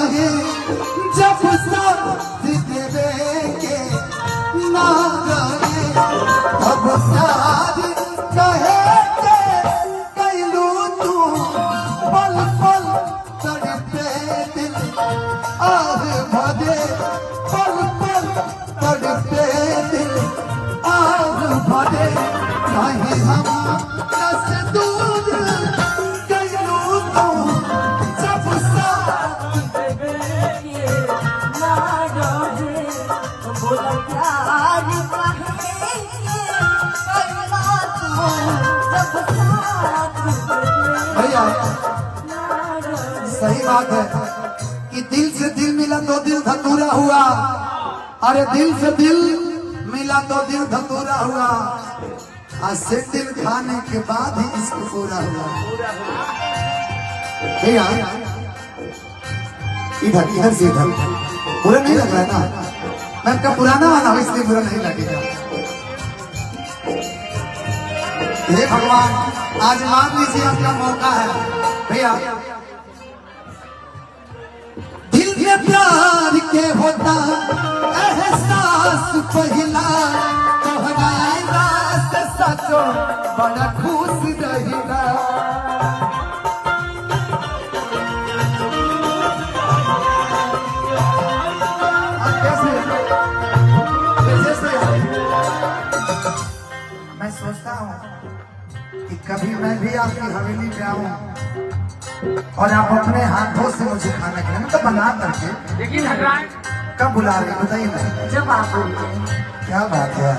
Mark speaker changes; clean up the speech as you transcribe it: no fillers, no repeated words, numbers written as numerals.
Speaker 1: कहे जब साथ देवे ना रहे तब साथ कहे कैलू तू पल पल तड़पे दिल आग भरे पल पल तड़पे दिल आग भरे कहीं हम दस दूर कैलू तू जब साथ
Speaker 2: देवे ना रहे बोला प्यार कहे कैला तू जब साथ
Speaker 1: भैया
Speaker 2: ना रहे।
Speaker 1: सही बात है कि दिल से दिल मिला तो दिल धतूरा हुआ। अरे दिल से दिल मिला तो दिल धतूरा हुआ। आज से दिल खाने के बाद ही इसको पूरा हुआ। भैया इधर इधर से इधर बुरा नहीं लग रहा है ना? मैं आपका पुराना वाला हूं इसलिए बुरा नहीं लगेगा। हे भगवान आज मान लीजिए आपका मौका है। भैया दिल में प्यार के होता एहसास पहला तोहरा रात सचो बड़ा खुश रहेगा। मैं सोचता हूँ कि कभी मैं भी आपकी हवेली पे आऊं और आप अपने हाथों से मुझे खाना खिलाएं, मतलब बना करके।
Speaker 3: लेकिन
Speaker 1: कब बुला रहे हैं बताइए ना।
Speaker 2: जब आप बोलते हैं
Speaker 1: क्या बात है।